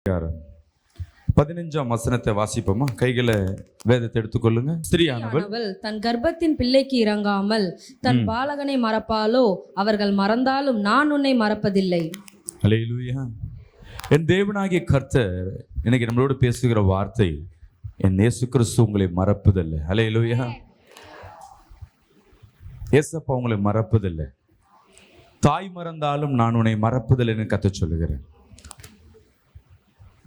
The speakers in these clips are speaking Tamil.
15ஆம் வசனத்தை வாசிப்போமா? கைகளை வேதத்தை எடுத்துக்கொள்ளுங்க. ஸ்திரீயானவள் தன் கர்ப்பத்தின் பிள்ளைக்கு இறங்காமல் தன் பாலகனை மறப்பாலோ? அவர்கள் மறந்தாலும் நான் உன்னை மறப்பதில்லை. அல்லேலூயா. என் தேவனாகிய கர்த்தர் இன்னைக்கு நம்மளோடு பேசுகிற வார்த்தை, என் இயேசு கிறிஸ்து உங்களை மறப்பதில்லை. அல்லேலூயா. இயேசப்பா உங்களை மறப்பதில்லை. தாய் மறந்தாலும் நான் உன்னை மறப்பதில்லைன்னு கர்த்தர் சொல்லுகிறேன்.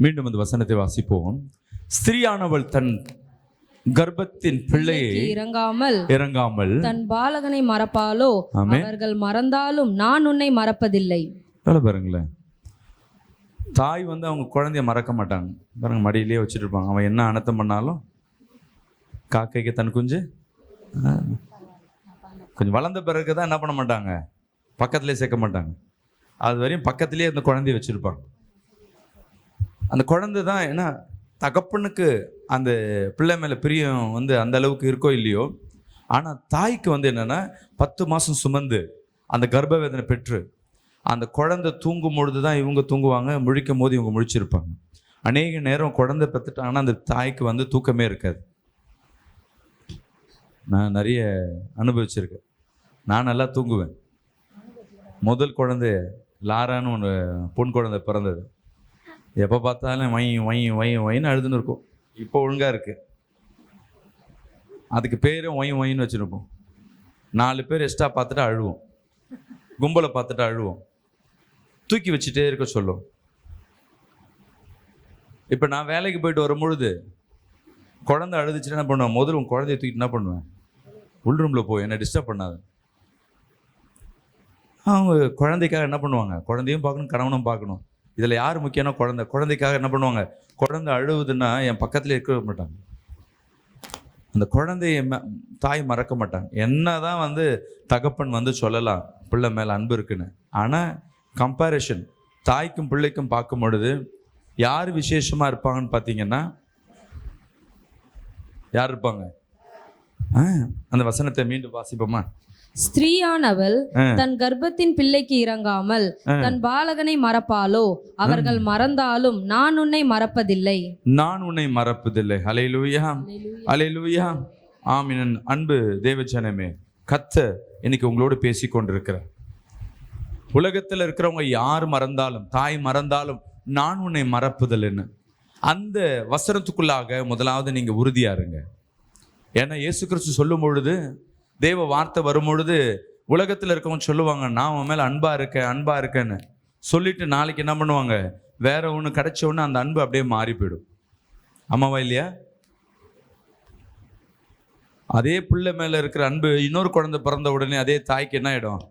மீண்டும் அந்த வசனத்தை வாசிப்போம். ஸ்திரீயானவள் தன் கர்ப்பத்தின் பிள்ளையை இறங்காமல் தன் பாலகனை மறப்பாலோ? அவர்கள் மறந்தாலும் நான் உன்னை மறப்பதில்லை. பாருங்களேன், தாய் அவங்க குழந்தைய மறக்க மாட்டாங்க. பாருங்க, மடியிலேயே வச்சுட்டு இருப்பாங்க. அவன் என்ன அனர்த்தம் பண்ணாலும் காக்கைக்கு தன் குஞ்சு கொஞ்சம் வளர்ந்த பிறகு தான் என்ன பண்ண மாட்டாங்க, பக்கத்துலேயே சேர்க்க மாட்டாங்க. அது வரையும் பக்கத்துலேயே அந்த குழந்தைய வச்சுருப்பாங்க. அந்த குழந்தை தான் ஏன்னா தகப்பனுக்கு அந்த பிள்ளை மேலே பிரியம் அந்த அளவுக்கு இருக்கோ இல்லையோ, ஆனால் தாய்க்கு என்னென்னா 10 மாதம் சுமந்து அந்த கர்ப்ப வேதனை பெற்று அந்த குழந்தை தூங்கும் பொழுது தான் இவங்க தூங்குவாங்க, முழிக்கும் போது இவங்க முழிச்சிருப்பாங்க. அநேக நேரம் குழந்தை பெற்றுட்டாங்கன்னா அந்த தாய்க்கு தூக்கமே இருக்காது. நான் நிறைய அனுபவிச்சிருக்கேன். நான் நல்லா தூங்குவேன். முதல் குழந்தை லாரான்னு ஒன்று பொன் குழந்தை பிறந்தது. எப்போ பார்த்தாலும் வைன்னு அழுதுன்னு இருக்கும். இப்போ ஒழுங்காக இருக்கு. அதுக்கு பேரும் வைன்னு வச்சுருப்போம். 4 பேர் எக்ஸ்ட்ரா பார்த்துட்டு அழுவோம், கும்பலை பார்த்துட்டு அழுவோம், தூக்கி வச்சுட்டே இருக்க சொல்லும். இப்போ நான் வேலைக்கு போயிட்டு வரும்பொழுது குழந்தை அழுதுச்சுன்னா என்ன பண்ணுவேன்? முதல்ல உன் குழந்தைய தூக்கிட்டு என்ன பண்ணுவேன்? உள் ரூமில் போய் என்னை டிஸ்டர்ப் பண்ணாது. அவங்க குழந்தைக்காக என்ன பண்ணுவாங்க? குழந்தையும் பார்க்கணும், கணவனும் பார்க்கணும். இதில் யார் முக்கியம்னா குழந்தைக்காக என்ன பண்ணுவாங்க? குழந்தை அழுவுதுன்னா என் பக்கத்தில் இருக்க மாட்டாங்க. அந்த குழந்தைய தாய் மறக்க மாட்டாங்க. என்ன தான் தகப்பன் சொல்லலாம் பிள்ளை மேலே அன்பு இருக்குன்னு, ஆனால் கம்பேரிஷன் தாய்க்கும் பிள்ளைக்கும் பார்க்கும் பொழுது யார் விசேஷமாக இருப்பாங்கன்னு பார்த்தீங்கன்னா யார் இருப்பாங்க? அந்த வசனத்தை மீண்டும் வாசிப்போமா? ஸ்திரீயானவள் தன் கர்ப்பத்தின் பிள்ளைக்கு இறங்காமல் தன் பாலகனை மறப்பாலோ? அவர்கள் மறந்தாலும் நான் உன்னை மறப்பதில்லை. நான் உன்னை மறப்பதில்லை. அல்லேலூயா, அல்லேலூயா. ஆமென். அன்பு தேவஜனமே, கர்த்தர் இன்னைக்கு உங்களோடு பேசி கொண்டிருக்கிறார். உலகத்தில் இருக்கிறவங்க யார் மறந்தாலும், தாய் மறந்தாலும் நான் உன்னை மறப்பதில்லைன்னு அந்த வசனத்துக்குள்ளாக முதலாவது நீங்க உறுதியா இருங்க. ஏன்னா இயேசு கிறிஸ்து சொல்லும் பொழுது, தேவ வார்த்தை வரும்பொழுது உலகத்தில் இருக்கவங்க சொல்லுவாங்க, நான் உன் மேலே அன்பா இருக்கேன்னு சொல்லிட்டு நாளைக்கு என்ன பண்ணுவாங்க? வேற ஒன்று கிடைச்ச உடனே அந்த அன்பு அப்படியே மாறி போயிடும். ஆமாவா இல்லையா? அதே பிள்ளை மேலே இருக்கிற அன்பு இன்னொரு குழந்தை பிறந்த உடனே அதே தாய்க்கு என்ன ஆகிடும்?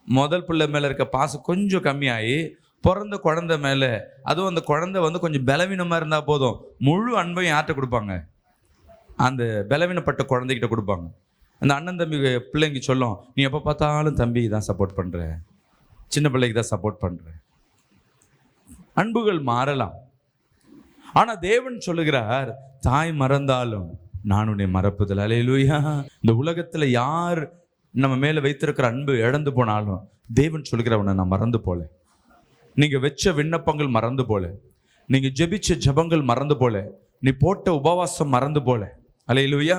முதல் பிள்ளை மேலே இருக்க பாசம் கொஞ்சம் கம்மியாகி பிறந்த குழந்தை மேலே, அதுவும் அந்த குழந்தை கொஞ்சம் பலவீனமாக இருந்தால் போதும், முழு அன்பையும் யார்கிட்ட கொடுப்பாங்க? அந்த பலவீனப்பட்ட குழந்தைகிட்ட கொடுப்பாங்க. அந்த அண்ணன் தம்பி பிள்ளைங்க சொல்லும், நீ எப்போ பார்த்தாலும் தம்பி தான் சப்போர்ட் பண்ணுற, சின்ன பிள்ளைக்கு தான் சப்போர்ட் பண்ணுற. அன்புகள் மாறலாம். ஆனால் தேவன் சொல்லுகிறார், தாய் மறந்தாலும் நான் உன்னை மறப்பதில்லை. அல்லேலூயா. இந்த உலகத்தில் யார் நம்ம மேலே வைத்திருக்கிற அன்பு இழந்து போனாலும் தேவன் சொல்லுகிறவனை நான் மறந்து போல. நீங்கள் வச்ச விண்ணப்பங்கள் மறந்து போல, நீங்கள் ஜெபிச்ச ஜெபங்கள் மறந்து போல, நீ போட்ட உபவாசம் மறந்து போல. அல்லேலூயா.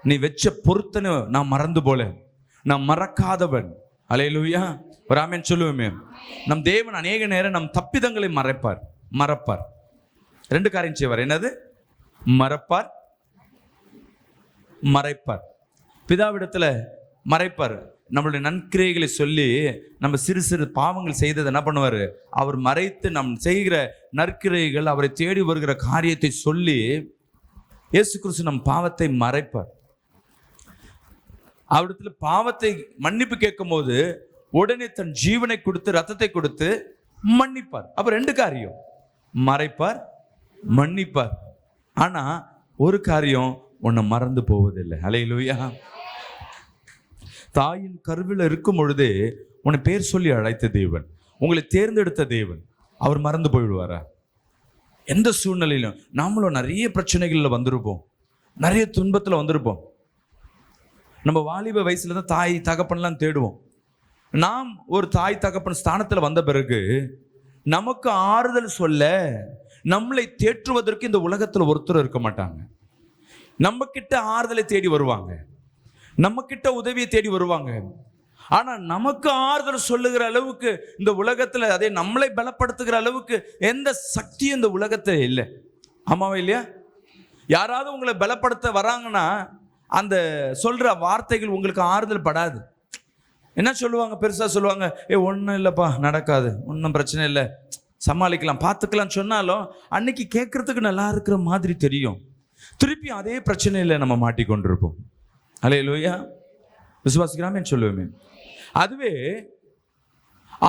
நீ வச்ச பொருத்தனை நான் மறந்து போல, நான் மறக்காதவன். அல்லேலூயா. ஒரு ஆமென் சொல்லுவோமே. நம் தேவன் அநேக நேரம் நம் தப்பிதங்களை மறப்பார். 2 காரியம் செய்வார். என்னது? மறைப்பார். பிதாவிடத்துல மறைப்பார். நம்மளுடைய நன்கிரைகளை சொல்லி நம்ம சிறு சிறு பாவங்கள் செய்தது என்ன பண்ணுவார்? அவர் மறைத்து நம் செய்கிற நற்கிரைகள், அவரை தேடி வருகிற காரியத்தை சொல்லி இயேசு கிறிஸ்து நம் பாவத்தை மறைப்பார். அவரிடத்துல பாவத்தை மன்னிப்பு கேட்கும் போது உடனே தன் ஜீவனை கொடுத்து ரத்தத்தை கொடுத்து மன்னிப்பார். அப்ப 2 காரியம், மறைப்பார், மன்னிப்பார். ஆனா ஒரு காரியம், உன்னை மறந்து போவதில்லை. அல்லேலூயா. தாயின் கருவில் இருக்கும் பொழுதே உன்னை பேர் சொல்லி அழைத்த தேவன், உங்களை தேர்ந்தெடுத்த தேவன், அவர் மறந்து போயிடுவாரா? எந்த சூழ்நிலையிலும் நாமளும் நிறைய பிரச்சனைகளில் வந்திருப்போம், நிறைய துன்பத்தில் வந்திருப்போம். நம்ம வாலிப வயசுல தான் தாய் தகப்பன்லாம் தேடுவோம். நாம் ஒரு தாய் தகப்பன் ஸ்தானத்தில் வந்த பிறகு நமக்கு ஆறுதல் சொல்ல, நம்மளை தேற்றுவதற்கு இந்த உலகத்துல ஒருத்தர் இருக்க மாட்டாங்க. நம்ம கிட்ட ஆறுதலை தேடி வருவாங்க, நம்ம கிட்ட உதவியை தேடி வருவாங்க. ஆனா நமக்கு ஆறுதல் சொல்லுகிற அளவுக்கு இந்த உலகத்துல, அதே நம்மளை பலப்படுத்துகிற அளவுக்கு எந்த சக்தியும் இந்த உலகத்துல இல்லை. ஆமாவா இல்லையா? யாராவது உங்களை பலப்படுத்த வராங்கன்னா அந்த சொல்ற வார்த்தைகள் உங்களுக்கு ஆறுதல் படாது. என்ன சொல்லுவாங்க? பெருசா சொல்லுவாங்க, ஒன்றும் இல்லைப்பா, நடக்காது, ஒன்றும் பிரச்சனை இல்லை, சமாளிக்கலாம், பார்த்துக்கலாம் சொன்னாலும் அன்னைக்கு கேட்கறதுக்கு நல்லா இருக்கிற மாதிரி தெரியும். திருப்பி அதே பிரச்சனையில் நம்ம மாட்டிக்கொண்டிருப்போம். அல்லேலூயா. விசுவாசிக்கிறாமே சொல்லுவேன். அதுவே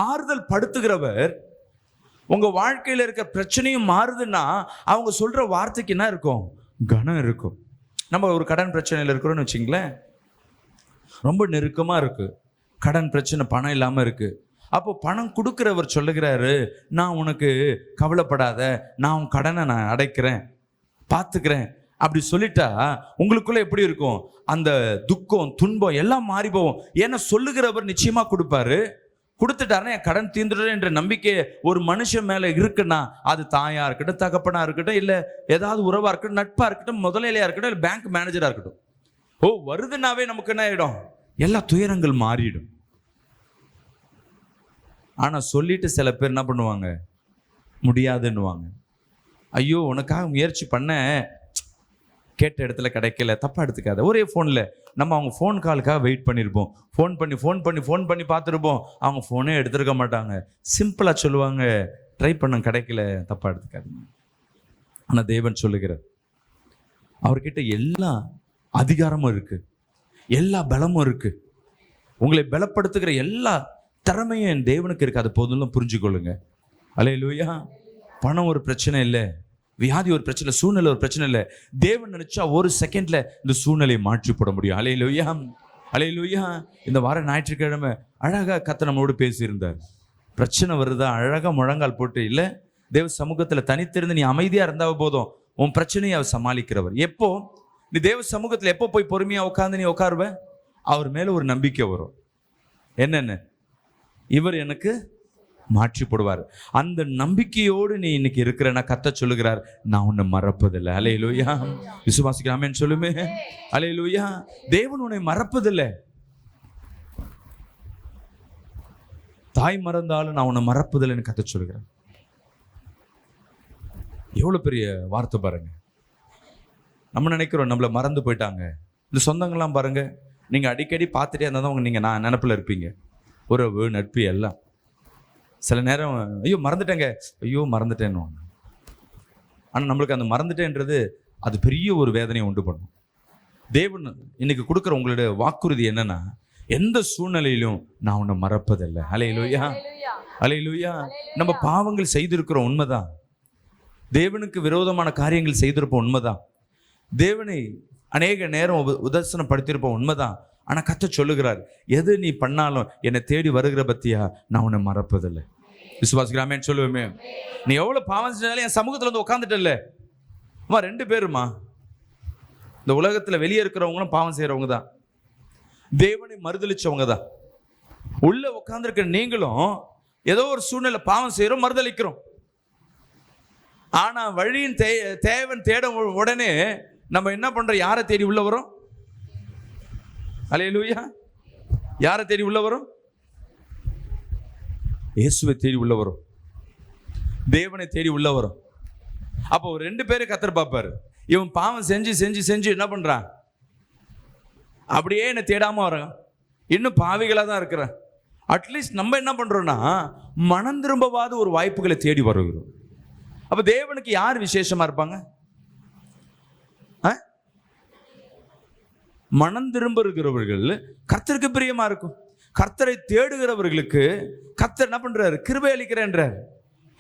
ஆறுதல் படுத்துகிறவர், உங்க வாழ்க்கையில் இருக்க பிரச்சனையும் மாறுதுன்னா அவங்க சொல்ற வார்த்தைக்கு என்ன இருக்கும்? கனம் இருக்கும். நம்ம ஒரு கடன் பிரச்சனையில் இருக்கிறோம்னு வச்சுங்களேன், ரொம்ப நெருக்கமா இருக்கு, கடன் பிரச்சனை, பணம் இல்லாம இருக்கு. அப்போ பணம் கொடுக்கிறவர் சொல்லுகிறாரு, நான் உனக்கு கவலைப்படாத, நான் உன் கடனை நான் அடைக்கிறேன், பார்த்துக்கிறேன் அப்படி சொல்லிட்டா உங்களுக்குள்ள எப்படி இருக்கும்? அந்த துக்கம், துன்பம் எல்லாம் மாறி போகும். ஏன்னா சொல்லுகிறவர் நிச்சயமா கொடுப்பாரு. கொடுத்துட்டாருன்னா என் கடன் தீர்ந்துடும் என்ற நம்பிக்கை ஒரு மனுஷன் மேல இருக்குன்னா, அது தாயா இருக்கட்டும், தகப்பனா இருக்கட்டும், இல்ல ஏதாவது உறவா இருக்கட்டும், நட்பா இருக்கட்டும், முதலாளியா இருக்கட்டும், இல்ல பேங்க் மேனேஜரா இருக்கட்டும், வருதுன்னாவே நமக்கு என்ன ஆயிடும்? எல்லா துயரங்கள் மாறிடும். ஆனா சொல்லிட்டு சில பேர் என்ன பண்ணுவாங்க? முடியாதுன்னுவாங்க. ஐயோ உனக்காக முயற்சி பண்ண, கேட்ட இடத்துல கிடைக்கல, தப்பா எடுத்துக்காத. ஒரே ஃபோனில் நம்ம அவங்க ஃபோன் காலுக்காக வெயிட் பண்ணியிருப்போம், ஃபோன் பண்ணி பார்த்துருப்போம், அவங்க ஃபோனே எடுத்துருக்க மாட்டாங்க. சிம்பிளாக சொல்லுவாங்க, ட்ரை பண்ண கிடைக்கல, தப்பா எடுத்துக்காதுங்க. ஆனால் தேவன் சொல்லுகிறார், அவர்கிட்ட எல்லா அதிகாரமும் இருக்கு, எல்லா பலமும் இருக்கு, உங்களை பலப்படுத்துகிற எல்லா திறமையும் என் தேவனுக்கு இருக்கு. அது போதும், புரிஞ்சுக்கொள்ளுங்க. அல்லேலூயா. பணம் ஒரு பிரச்சனை இல்லை, வியாதி ஒரு பிரச்சனை, சூழ்நிலை ஒரு பிரச்சனை இல்லை. தேவன் நினைச்சா ஒரு செகண்ட்ல இந்த சூழ்நிலையை மாற்றி போட முடியும். அல்லேலூயா, அல்லேலூயா. இந்த வார ஞாயிற்றுக்கிழமை அழகா கர்த்தர் நம்மளோடு பேசியிருந்தார். பிரச்சனை வருதா, அழகா முழங்கால் போட்டு, இல்லை தேவ சமூகத்துல தனித்திருந்து நீ அமைதியா இருந்தா போதும், உன் பிரச்சனையை அவர் சமாளிக்கிறவர். எப்போ நீ தேவ சமூகத்துல எப்போ போய் பொறுமையா உட்கார்ந்து நீ உட்காருவ? அவர் மேல ஒரு நம்பிக்கை வரும். என்னென்ன? இவர் எனக்கு மாற்றி போடுவார். அந்த நம்பிக்கையோடு நீ இன்னைக்கு இருக்கிறனா கர்த்தர் சொல்லுகிறார், நான் உன்னை மறப்பதில்லை. அல்லேலூயா. விசுவாசிக்கலாமேன்னு சொல்லுமே. அல்லேலூயா. தேவன் உன்னை மறப்பதில்லை. தாய் மறந்தாலும் நான் உன்னை மறப்பதில்லைன்னு கர்த்தர் சொல்லுகிறார். எவ்வளவு பெரிய வார்த்தை பாருங்க. நம்ம நினைக்கிறோம் நம்மள மறந்து போயிட்டாங்க. இந்த சொந்தங்கள்லாம் பாருங்க, நீங்க அடிக்கடி பார்த்துட்டே இருந்தால் தான் நீங்க நான் நினப்பில் இருப்பீங்க. உறவு, நட்பு எல்லாம். சில நேரம் ஐயோ மறந்துட்டேங்க, ஐயோ மறந்துட்டேன்னு. ஆனால் நம்மளுக்கு அந்த மறந்துட்டேன்றது அது பெரிய ஒரு வேதனையை உண்டு பண்ணும். தேவன் இன்னைக்கு கொடுக்குற உங்களுடைய வாக்குறுதி என்னன்னா, எந்த சூழ்நிலையிலும் நான் உன்னை மறப்பதில்லை. அல்லேலூயா, அல்லேலூயா. நம்ம பாவங்கள் செய்திருக்கிறோம், உண்மைதான். தேவனுக்கு விரோதமான காரியங்கள் செய்திருப்போம், உண்மைதான். தேவனை அநேக நேரம் உதர்சனப்படுத்தியிருப்போம், உண்மைதான். ஆனால் கர்த்தர் சொல்லுகிறார், எது நீ பண்ணாலும் என்னை தேடி வருகிற பத்தியா, நான் உன்னை மறப்பதில்லை. விசுவாசிக்கலாமேன்னு சொல்லுவேமே. நீ எவ்வளோ பாவம் செஞ்சாலும் என் சமூகத்தில் வந்து உட்காந்துட்டல்ல. அம்மா 2 பேருமா, இந்த உலகத்தில் வெளியே இருக்கிறவங்களும் பாவம் செய்கிறவங்க தான், தேவனை மறுதளிச்சவங்க தான். உள்ள உட்காந்துருக்கிற நீங்களும் ஏதோ ஒரு சூழ்நிலை பாவம் செய்கிறோம், மறுதளிக்கிறோம். ஆனால் வழியின் தேவன் தேட உடனே நம்ம என்ன பண்ணுறோம்? யாரை தேடி உள்ள வரோம்? அல்லேலூயா. யாரை தேடி உள்ள வரும்? இயேசுவை தேடி உள்ள வரும், தேவனை தேடி உள்ள வரும். அப்போ 2 பேரை கர்த்தர் பார்ப்பாரு. இவன் பாவம் செஞ்சு செஞ்சு செஞ்சு என்ன பண்றான்? அப்படியே என்னை தேடாம வரான், இன்னும் பாவிகளாக தான் இருக்கிறேன். அட்லீஸ்ட் நம்ம என்ன பண்றோம்னா, மனம் திரும்பவாத ஒரு வாய்ப்புகளை தேடி வருகிறோம். அப்ப தேவனுக்கு யார் விசேஷமா இருப்பாங்க? மனம் திரும்புகிறவர்கள் கர்த்தருக்கு பிரியமா இருக்கும். கர்த்தரை தேடுகிறவர்களுக்கு கர்த்தர் என்ன பண்றாரு? கிருபை அளிக்கிறேன்றார்.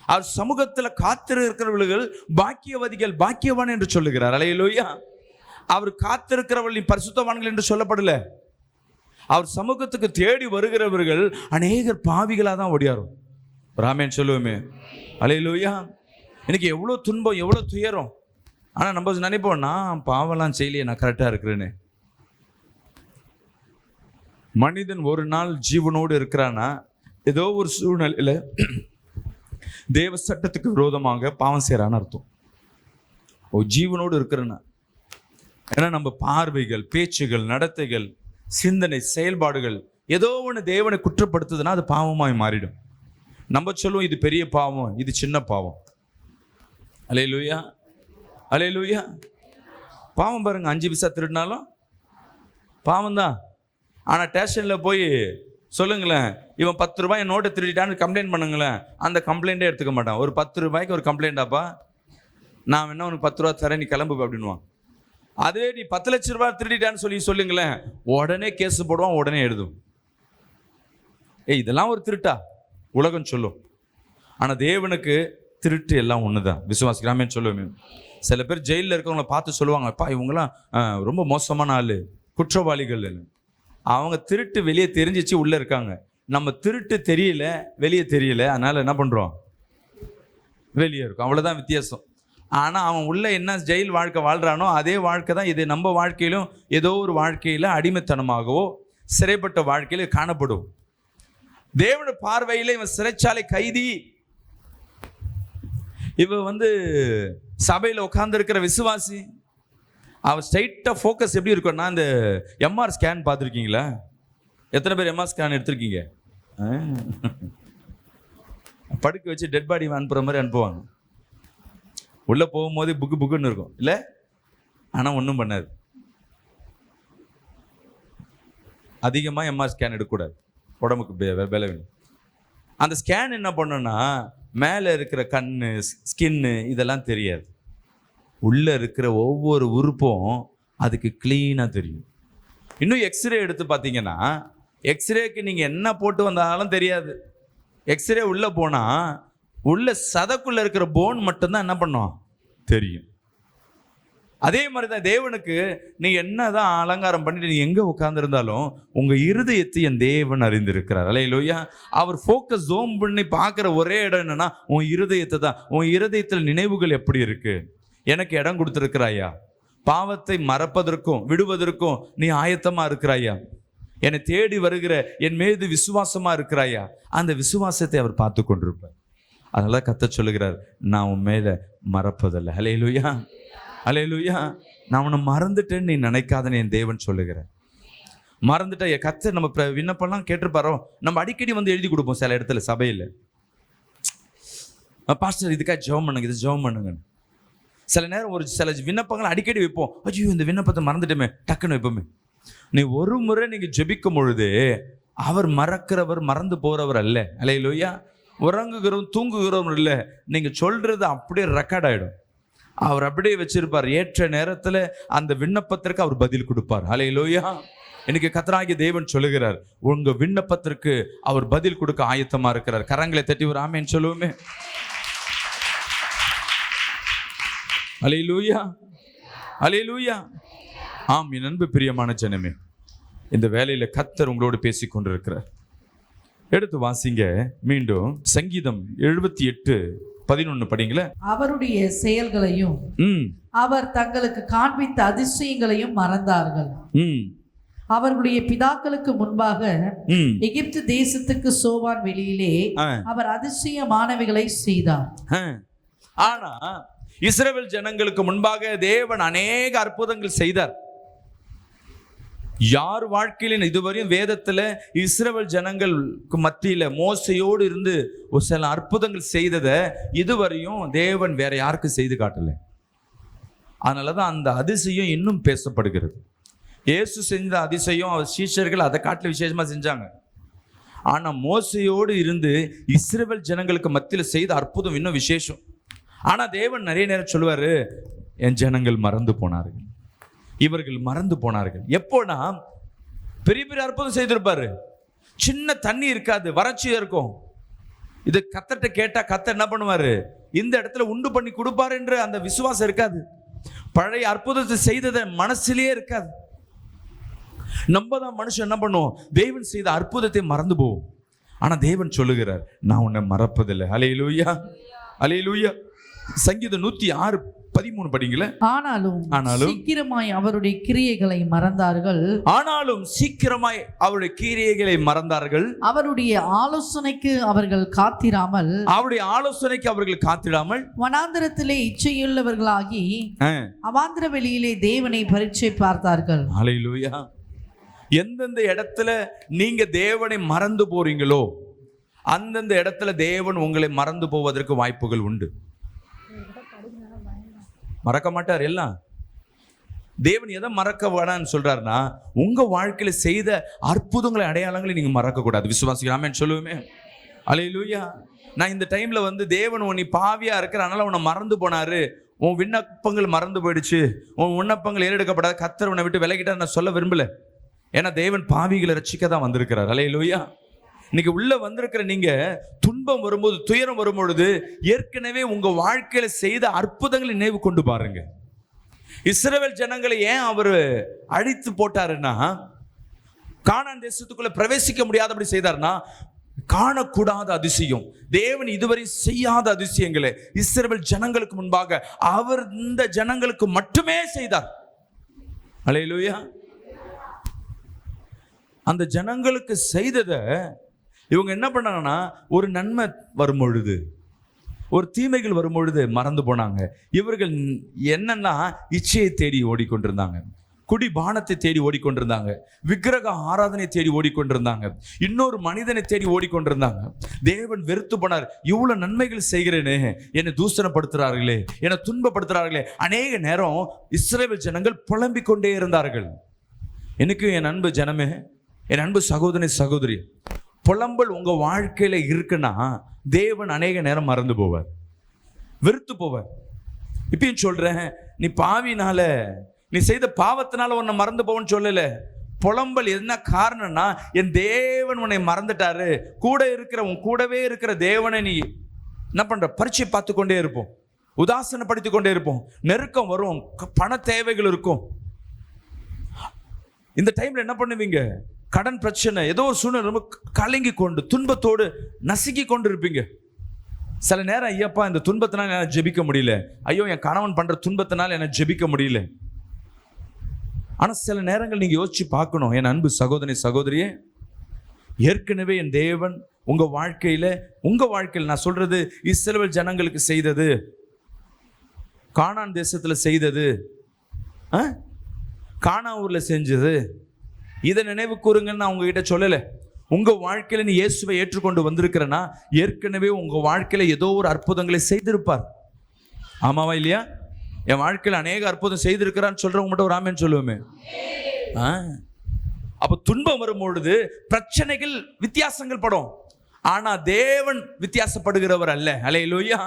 அவர் சமூகத்துல காத்திருக்கிறவர்கள் பாக்கியவதிகள், பாக்கியவான் என்று சொல்லுகிறார். அல்லேலூயா. அவர் காத்திருக்கிறவர்கள் பரிசுத்தவான்கள் என்று சொல்லப்படல. அவர் சமூகத்துக்கு தேடி வருகிறவர்கள் அநேகர் பாவிகளாக தான் ஓடியாரும். ராமேன் சொல்லுவோமே. அல்லேலூயா. எனக்கு எவ்வளோ துன்பம், எவ்வளோ துயரம். ஆனால் நம்ம நினைப்போம், நான் பாவம்லாம் செய்யலையே, நான் கரெக்டாக இருக்கிறேன்னு. மனிதன் ஒரு நாள் ஜீவனோடு இருக்கிறான்னா, ஏதோ ஒரு சூழ்நிலையில் தேவ சட்டத்துக்கு விரோதமாக பாவம் செய்யறான்னு அர்த்தம். ஜீவனோடு இருக்கிறேன்னா, ஏன்னா நம்ம பார்வைகள், பேச்சுகள், நடத்தைகள், சிந்தனை, செயல்பாடுகள் ஏதோ ஒன்று தேவனை குற்றப்படுத்துதுன்னா அது பாவமாய் மாறிடும். நம்ம சொல்லுவோம் இது பெரிய பாவம், இது சின்ன பாவம். அல்லேலூயா, அல்லேலூயா. பாவம் பாருங்க, 5 பைசா திருடினாலும் பாவம் தான். ஆனால் ஸ்டேஷனில் போய் சொல்லுங்களேன், இவன் 10 ரூபாய் நோட்டை திருடிட்டான்னு கம்ப்ளைண்ட் பண்ணுங்களேன், அந்த கம்ப்ளைண்ட்டே எடுத்துக்க மாட்டான். ஒரு 10 ரூபாய்க்கு ஒரு கம்ப்ளைண்டாப்பா, நான் வேணா உனக்கு 10 ரூபா தரேன், நீ கிளம்பு அப்படின்வான். அதே நீ 10 லட்ச ரூபாய் திருடிட்டான்னு சொல்லுங்களேன், உடனே கேஸ் போடுவான், உடனே எழுதும். இதெல்லாம் ஒரு திருட்டா உலகம் சொல்லும். ஆனால் தேவனுக்கு திருட்டு எல்லாம் ஒன்று தான். விசுவாசிக்கலாமே சொல்லுவேன். சில பேர் ஜெயிலில் இருக்கவங்களை பார்த்து சொல்லுவாங்க, அப்பா இவங்கெல்லாம் ரொம்ப மோசமான ஆள், குற்றவாளிகள். அவங்க திருட்டு வெளியே தெரிஞ்சிச்சு உள்ளே இருக்காங்க. நம்ம திருட்டு தெரியல, வெளியே தெரியல, அதனால் என்ன பண்ணுறோம், வெளியே இருக்கும். அவ்வளோதான் வித்தியாசம். ஆனால் அவன் உள்ள என்ன ஜெயில் வாழ்க்கை வாழ்கிறானோ அதே வாழ்க்கை தான் இது நம்ம வாழ்க்கையிலும் ஏதோ ஒரு வாழ்க்கையில் அடிமைத்தனமாகவோ சிறைப்பட்ட வாழ்க்கையில் காணப்படும். தேவனுடைய பார்வையில் இவன் சிறைச்சாலை கைதி. இவன் சபையில் உட்கார்ந்து இருக்கிற விசுவாசி. அவன் ஸ்ட்ரைட்டாக ஃபோக்கஸ் எப்படி இருக்குன்னா, இந்த எம்ஆர் ஸ்கேன் பார்த்துருக்கீங்களா? எத்தனை பேர் எம்ஆர் ஸ்கேன் எடுத்திருக்கீங்க? படுக்க வச்சு டெட் பாடி அனுப்புகிற மாதிரி அனுப்புவாங்க. உள்ளே போகும்போது புக்குன்னு இருக்கும் இல்லை, ஆனால் ஒன்றும் பண்ணாது. அதிகமாக எம்ஆர் ஸ்கேன் எடுக்கக்கூடாது, உடம்புக்கு பலவீனம். அந்த ஸ்கேன் என்ன பண்ணோன்னா, மேலே இருக்கிற கண்ணு, ஸ்கின்னு இதெல்லாம் தெரியாது. உள்ளே இருக்கிற ஒவ்வொரு உறுப்பும் அதுக்கு க்ளீனாக தெரியும். இன்னும் எக்ஸ்ரே எடுத்து பார்த்தீங்கன்னா, எக்ஸ்ரேக்கு நீங்கள் என்ன போட்டு வந்தாலும் தெரியாது. எக்ஸ்ரே உள்ளே போனால் உள்ள சதக்குள்ளே இருக்கிற போன் மட்டும்தான் என்ன பண்ணும், தெரியும். அதே மாதிரி தான் தேவனுக்கு நீங்கள் என்ன தான் அலங்காரம் பண்ணிட்டு நீங்கள் எங்கே உட்கார்ந்துருந்தாலும் உங்கள் இருதயத்தை என் தேவன் அறிந்திருக்கிறார். அல்லேலூயா. அவர் ஃபோக்கஸ் ஜூம் பண்ணி பார்க்குற ஒரே இடம் என்னன்னா உன் இருதயத்தை தான். உன் இருதயத்தில் நினைவுகள் எப்படி இருக்கு, எனக்கு இடம் கொடுத்துருக்கிறாயா? பாவத்தை மறப்பதற்கும் விடுவதற்கும் நீ ஆயத்தமாக இருக்கிறாயா? என்னை தேடி வருகிற என் மீது விசுவாசமா இருக்கிறாயா? அந்த விசுவாசத்தை அவர் பார்த்து கொண்டிருப்பார். அதனால கர்த்தர் சொல்லுகிறார், நான் உன் மேல மறப்பதில்லை. அல்லேலூயா, அல்லேலூயா. நான் உன்னை மறந்துட்டேன்னு நீ நினைக்காதன்னு என் தேவன் சொல்லுகிறார். மறந்துட்ட என் கர்த்தர் நம்ம விண்ணப்பம்லாம் கேட்டிருப்பாரோ, நம்ம அடிக்கடி எழுதி கொடுப்போம் சில இடத்துல சபையில், பாஸ்டர் இதுக்காக ஜெபம் பண்ணுங்க, இது ஜெபம் பண்ணுங்க. சில நேரம் ஒரு சில விண்ணப்பங்களை அடிக்கடி வைப்போம். ஐயோ இந்த விண்ணப்பத்தை மறந்துட்டோமே, டக்குன்னு வைப்போமே. நீ ஒரு முறை நீங்க ஜெபிக்கும் பொழுது அவர் மறக்கிறவர், மறந்து போறவர் அல்ல. அல்லேலூயா. உறங்குகிறவன் தூங்குகிறவன் இல்லை. நீங்க சொல்றது அப்படியே ரெக்கார்ட் ஆயிடும். அவர் அப்படியே வச்சிருப்பார். ஏற்ற நேரத்துல அந்த விண்ணப்பத்திற்கு அவர் பதில் கொடுப்பார். அல்லேலூயா. இன்னைக்கு கர்த்தராகிய தேவன் சொல்லுகிறார், உங்க விண்ணப்பத்திற்கு அவர் பதில் கொடுக்க ஆயத்தமா இருக்கிறார். கரங்களை தட்டி ஒரு ஆமென் சொல்லுவோமே. அல்லேலூயா, அல்லேலூயா. ஆம், என் அன்பு பிரியமான ஜனமே, இந்த வேலையில கர்த்தர் உங்களோடு பேசிக் கொண்டிருக்கிறார். எடுத்து வாசிங்க மீண்டும் சங்கீதம் 78:11 படிங்களேன். அவருடைய செயல்களையும் அவர் தங்களுக்கு காண்பித்த அதிசயங்களையும் மறந்தார்கள். அவர்களுடைய பிதாக்களுக்கு முன்பாக எகிப்து தேசத்துக்கு சோவான் வெளியிலே அவர் அதிசயமானவைகளை செய்தார். ஆனா இஸ்ரவேல் ஜனங்களுக்கு முன்பாக தேவன் அநேக அற்புதங்கள் செய்தார். யார் வாழ்க்கையில இதுவரையும் வேதத்துல இஸ்ரவேல் ஜனங்களுக்கு மத்தியில மோசையோடு இருந்து ஒரு சில அற்புதங்கள் செய்ததை இதுவரையும் தேவன் வேற யாருக்கும் செய்து காட்டல. அதனாலதான் அந்த அதிசயம் இன்னும் பேசப்படுகிறது. இயேசு செஞ்ச அதிசயம் அவர் சீஷர்கள் அதை காட்டில விசேஷமா செஞ்சாங்க. ஆனா மோசையோடு இருந்து இஸ்ரவேல் ஜனங்களுக்கு மத்தியில செய்த அற்புதம் இன்னும் விசேஷம். ஆனா தேவன் நிறைய நேரம் சொல்லுவாரு, என் ஜனங்கள் மறந்து போனார்கள், இவர்கள் மறந்து போனார்கள். எப்போனா பெரிய பெரிய அற்புதம் செய்திருப்பாரு. சின்ன தண்ணி இருக்காது, வறட்சியா இருக்கும். இது கர்த்தர்ட்ட கேட்டா கர்த்தர் என்ன பண்ணுவாரு, இந்த இடத்துல உண்டு பண்ணி கொடுப்பாரு என்று அந்த விசுவாசம் இருக்காது. பழைய அற்புதத்தை செய்ததை மனசிலேயே இருக்காது. நம்ம தான் மனுஷன் என்ன பண்ணுவோம், தேவன் செய்த அற்புதத்தை மறந்து போவோம். ஆனா தேவன் சொல்லுகிறார், நான் உன்னை மறப்பதில்லை. அல்லேலூயா, அல்லேலூயா. சங்கீதம் 106 13 படிங்கள. ஆனாலும் சீக்கிரமாய் அவருடைய கிரியைகளை மறந்தார்கள். அவருடைய கிரியைகளை மறந்தார்கள். அவருடைய ஆலோசனைக்கு அவர்கள் காத்திராமல் வனாந்திரத்திலே இச்சையுள்ளவர்களாகி அவாந்திர வெளியிலே தேவனை பரீட்சை பார்த்தார்கள். ஹல்லேலூயா. எந்தெந்த இடத்துல நீங்க தேவனை மறந்து போறீங்களோ அந்தந்த இடத்துல தேவன் உங்களை மறந்து போவதற்கு வாய்ப்புகள் உண்டு. மறக்க மாட்டார். எல்லாம் தேவன் எதை மறக்க வேணான்னு சொல்றாருன்னா, உங்க வாழ்க்கையில செய்த அற்புதங்களை அடையாளங்களை நீங்க மறக்க கூடாது. விசுவாசிக்கலாமேன்னு சொல்லுவேமே. அல்லேலூயா. நான் இந்த டைம்ல தேவன் உன்னை பாவியா இருக்கிறனால உன்னை மறந்து போனாரு, உன் விண்ணப்பங்கள் மறந்து போயிடுச்சு, உன் விண்ணப்பங்கள் ஏறெடுக்கப்படாத, கர்த்தர் உன்னை விட்டு விலகிட்டார் நான் சொல்ல விரும்பல. ஏன்னா தேவன் பாவிகளை ரட்சிக்க தான் வந்திருக்கிறார். அல்லேலூயா. இன்னைக்கு உள்ள வந்திருக்கிற நீங்க துன்பம் வரும்போது, துயரம் வரும்பொழுது ஏற்கனவே உங்க வாழ்க்கையில செய்த அற்புதங்களை நினைவு கொண்டு பாருங்க. இஸ்ரவேல் ஜனங்களை ஏன் அவர் அழித்து போட்டாருன்னா, கானான் தேசத்துக்குள்ள பிரவேசிக்க முடியாதபடி செய்தார்னா, காணக்கூடாத அதிசயம், தேவன் இதுவரை செய்யாத அதிசயங்களை இஸ்ரவேல் ஜனங்களுக்கு முன்பாக அவர் இந்த ஜனங்களுக்கு மட்டுமே செய்தார். அல்லேலூயா. அந்த ஜனங்களுக்கு செய்ததை இவங்க என்ன பண்ணாங்கன்னா, ஒரு நன்மை வரும்பொழுது, ஒரு தீமைகள் வரும்பொழுது மறந்து போனாங்க. இவர்கள் என்னன்னா இச்சையை தேடி ஓடிக்கொண்டிருந்தாங்க, குடி பானத்தை தேடி ஓடிக்கொண்டிருந்தாங்க, விக்கிரக ஆராதனை தேடி ஓடிக்கொண்டிருந்தாங்க, இன்னொரு மனிதனை தேடி ஓடிக்கொண்டிருந்தாங்க. தேவன் வெறுத்து போனார். இவ்வளவு நன்மைகள் செய்கிறேனே, என்னை தூசணப்படுத்துறார்களே, என்னை துன்பப்படுத்துறார்களே. அநேக நேரம் இஸ்ரவேல் ஜனங்கள் புலம்பிக் கொண்டே இருந்தார்கள். எனக்கு என் அன்பு ஜனமே, என் அன்பு சகோதரி சகோதரி, புலம்பல் உங்க வாழ்க்கையில இருக்குன்னா தேவன் அநேக நேரம் மறந்து போவார், வெறுத்து போவார். இப்பயும் சொல்றேன், நீ பாவினால, நீ செய்த பாவத்தினால உன்னை மறந்து போவன்னு சொல்லல. புலம்பல் என்ன காரணம்னா, என் தேவன் உன்னை மறந்துட்டாரு. உன் கூடவே இருக்கிற தேவனை நீ என்ன பண்ற, பரீட்சை பார்த்து கொண்டே இருப்போம், உதாசனப்படுத்தி கொண்டே இருப்போம். நெருக்கம் வரும், பண தேவைகள் இருக்கும். இந்த டைம்ல என்ன பண்ணுவீங்க, கடன் பிரச்சனை, ஏதோ ஒரு சூழ்நிலை, ரொம்ப கலங்கி கொண்டு துன்பத்தோடு நசுக்கி கொண்டு இருப்பீங்க. சில நேரம், ஐயப்பா இந்த துன்பத்தினால என்னால் ஜெபிக்க முடியல, ஐயோ என் கணவன் பண்ற துன்பத்தினால எனக்கு ஜெபிக்க முடியல. ஆனா சில நேரங்கள் நீங்க யோசிச்சு பார்க்கணும், என் அன்பு சகோதரி சகோதரியே, ஏற்கனவே என் தேவன் உங்க வாழ்க்கையில் நான் சொல்றது இஸ்ரவேல் ஜனங்களுக்கு செய்தது, கானான் தேசத்துல செய்தது, கானாவூர்ல செஞ்சது, இதை நினைவு கூறுங்கன்னு நான் உங்ககிட்ட சொல்லல. உங்க வாழ்க்கையில நீ இயேசுவை ஏற்றுக்கொண்டு வந்திருக்கிறனா, ஏற்கனவே உங்க வாழ்க்கையில ஏதோ ஒரு அற்புதங்களை செய்திருப்பார். ஆமாவா இல்லையா? என் வாழ்க்கையில அநேக அற்புதம் செய்திருக்கிறான்னு சொல்றவங்க மட்டும் ஒரு ஆமென் சொல்லுவோமே. அப்ப துன்பம் வரும்பொழுது பிரச்சனைகள் வித்தியாசங்கள் படும், ஆனா தேவன் வித்தியாசப்படுகிறவர் அல்ல. அல்லேலூயா.